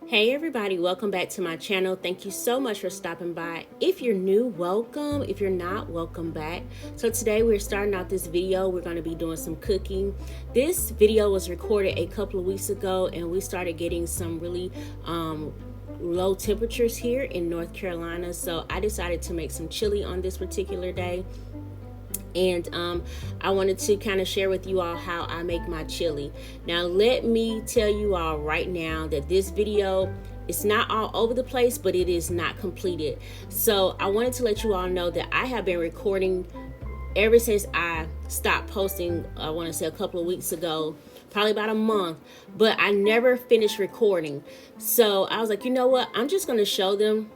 Hey everybody, welcome back to my channel. Thank you so much for stopping by. If you're new, welcome. If you're not, welcome back. So today we're starting out this video. We're going to be doing some cooking. This video was recorded a couple of weeks ago and we started getting some really low temperatures here in North Carolina. So I decided to make some chili on this particular day. And I wanted to kind of share with you all how I make my chili. Now let me tell you all right now that this video, it's not all over the place, but it is not completed. So I wanted to let you all know that I have been recording ever since I stopped posting. I want to say a couple of weeks ago, probably about a month, but I never finished recording. So I was like, you know what, I'm just going to show them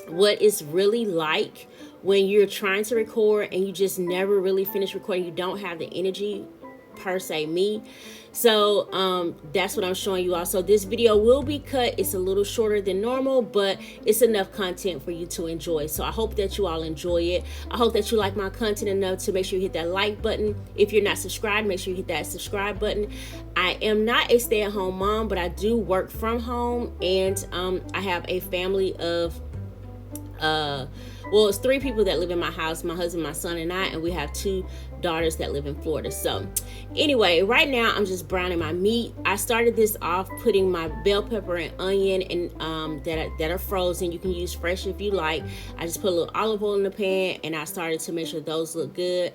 what it's really like when you're trying to record and you just never really finish recording. You don't have the energy per se, me. So that's what I'm showing you all. So this video will be cut. It's a little shorter than normal, but it's enough content for you to enjoy. So I hope that you all enjoy it. I hope that you like my content enough to make sure you hit that like button. If you're not subscribed, make sure you hit that subscribe button. I am not a stay-at-home mom, but I do work from home, and I have a family of well, it's 3 people that live in my house, my husband, my son, and I, and we have 2 daughters that live in Florida. So anyway, right now I'm just browning my meat. I started this off putting my bell pepper and onion and that are frozen. You can use fresh if you like. I just put a little olive oil in the pan and I started to make sure those look good.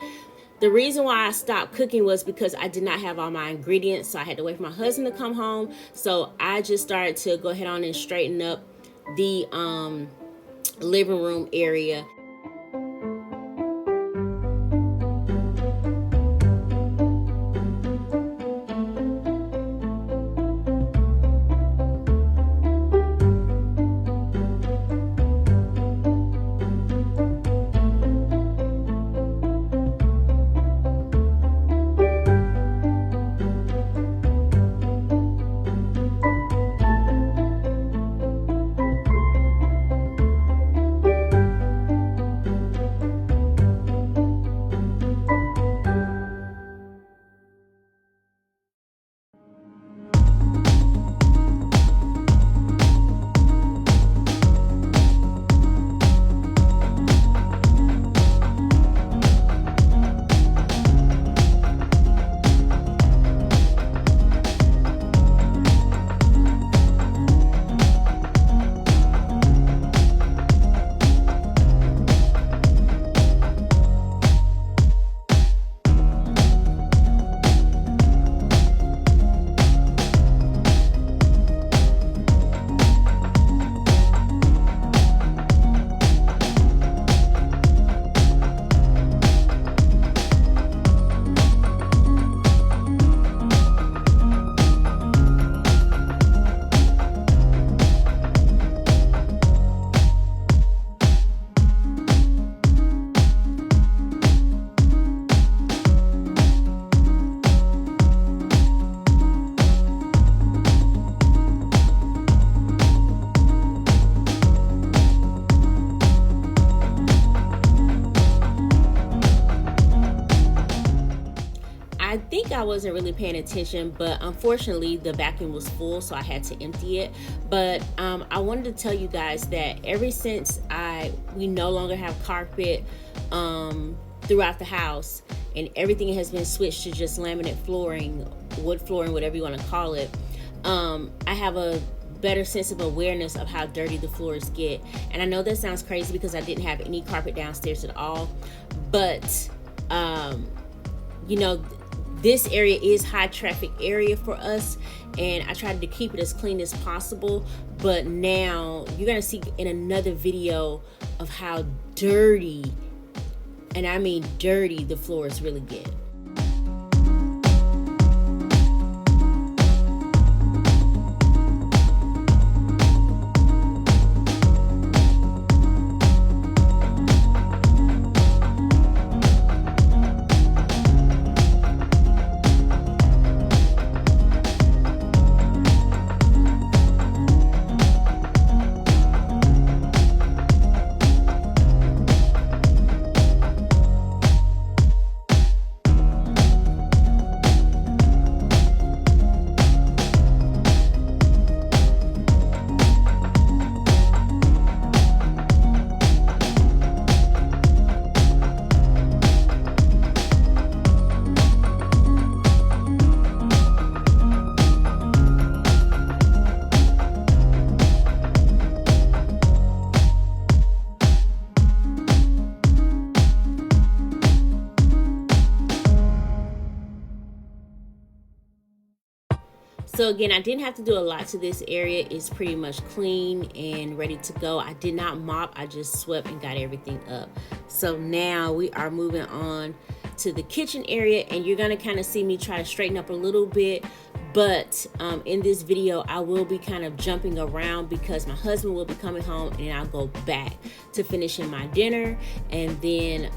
The reason why I stopped cooking was because I did not have all my ingredients, so I had to wait for my husband to come home. So I just started to go ahead on and straighten up the living room area. I think I wasn't really paying attention, but unfortunately the vacuum was full, so I had to empty it. But I wanted to tell you guys that ever since we no longer have carpet throughout the house, and everything has been switched to just laminate flooring, wood flooring, whatever you want to call it, I have a better sense of awareness of how dirty the floors get. And I know that sounds crazy because I didn't have any carpet downstairs at all, but you know, this area is high traffic area for us, and I tried to keep it as clean as possible. But now you're gonna see in another video of how dirty, and I mean dirty, the floors really get. So again, I didn't have to do a lot to this area. It's pretty much clean and ready to go. I did not mop, I just swept and got everything up. So now we are moving on to the kitchen area, and you're gonna kind of see me try to straighten up a little bit. But in this video, I will be kind of jumping around because my husband will be coming home, and I'll go back to finishing my dinner, and then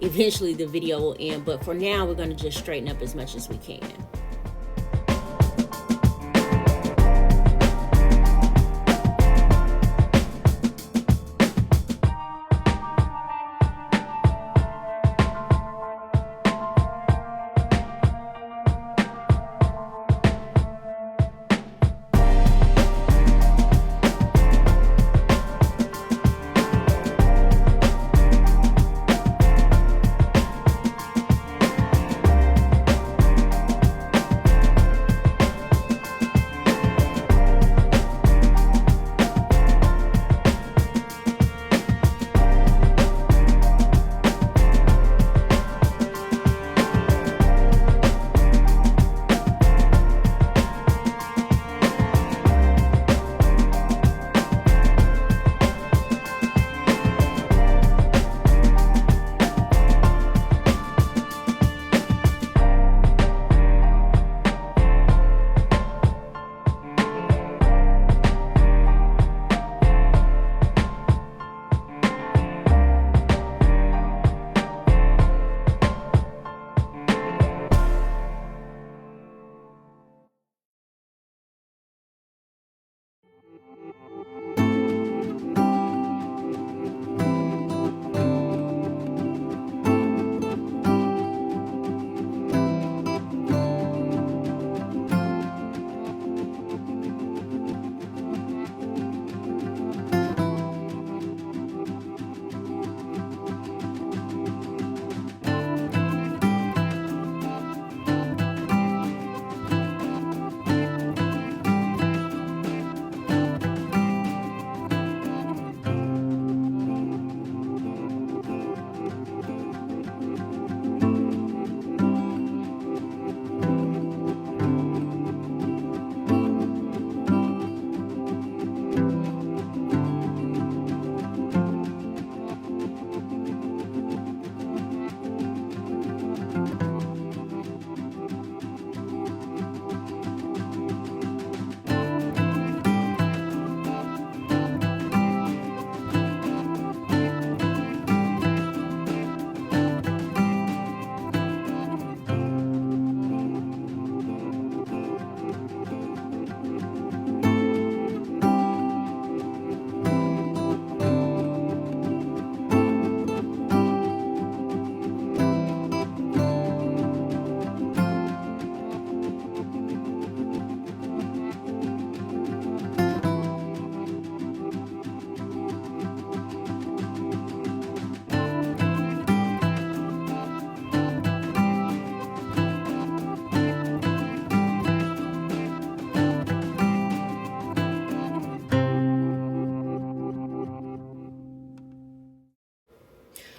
eventually the video will end. But for now, we're gonna just straighten up as much as we can.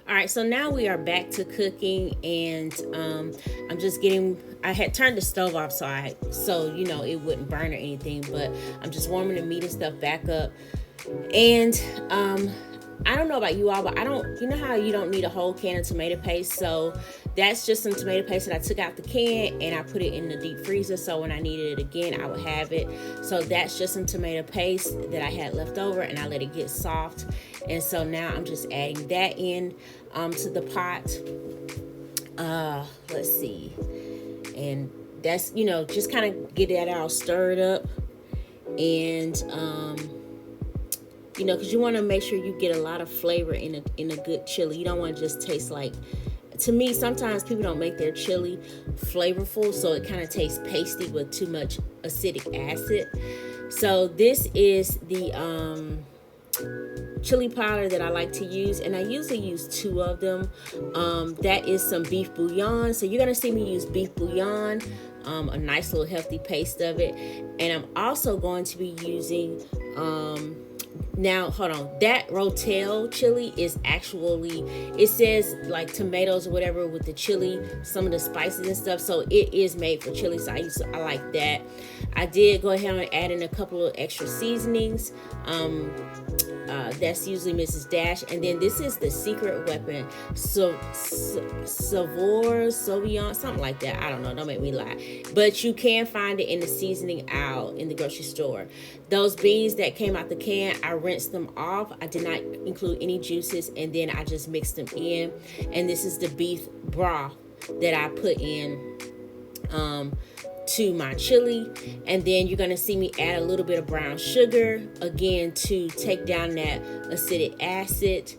All right, so now we are back to cooking, and I'm just getting, I had turned the stove off so you know it wouldn't burn or anything, but I'm just warming the meat and stuff back up. And I don't know about you all, but you know how you don't need a whole can of tomato paste? So that's just some tomato paste that I took out the can and I put it in the deep freezer, so when I needed it again, I would have it. So that's just some tomato paste that I had left over, and I let it get soft. And so now I'm just adding that in to the pot. Let's see. And that's, you know, just kind of get that all stirred up. And you know, because you want to make sure you get a lot of flavor in a good chili. You don't want to just taste like, to me, sometimes people don't make their chili flavorful, so it kind of tastes pasty with too much acidic acid. So this is the chili powder that I like to use, and I usually use 2 of them. That is some beef bouillon. So you're gonna see me use beef bouillon, a nice little healthy paste of it. And I'm also going to be using Now, hold on. That Rotel chili is actually, it says like tomatoes or whatever with the chili, some of the spices and stuff. So it is made for chili. So I like that. I did go ahead and add in a couple of extra seasonings. That's usually Mrs. Dash. And then this is the secret weapon. Sauvignon, something like that. I don't know. Don't make me lie. But you can find it in the seasoning aisle in the grocery store. Those beans that came out the can, I rinsed them off. I did not include any juices. And then I just mixed them in. And this is the beef broth that I put in to my chili. And then you're gonna see me add a little bit of brown sugar again to take down that acidic acid,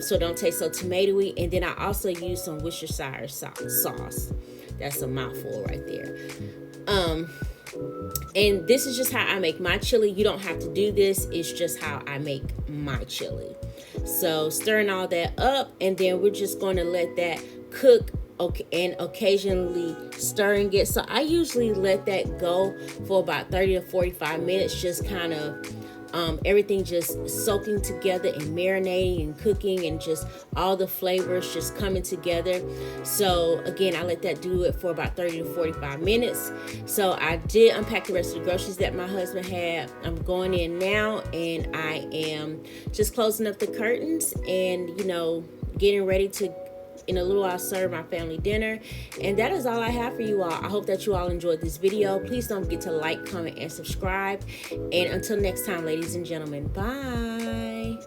so it don't taste so tomatoey. And then I also use some Worcestershire sauce. That's a mouthful right there. And this is just how I make my chili. You don't have to do this. It's just how I make my chili. So stirring all that up, and then we're just going to let that cook, and occasionally stirring it. So I usually let that go for about 30 to 45 minutes, just kind of everything just soaking together and marinating and cooking, and just all the flavors just coming together. So again, I let that do it for about 30 to 45 minutes. So I did unpack the rest of the groceries that my husband had. I'm going in now, and I am just closing up the curtains and, you know, getting ready to, in a little, I'll serve my family dinner. And that is all I have for you all. I hope that you all enjoyed this video. Please don't forget to like, comment, and subscribe. And until next time, ladies and gentlemen, bye.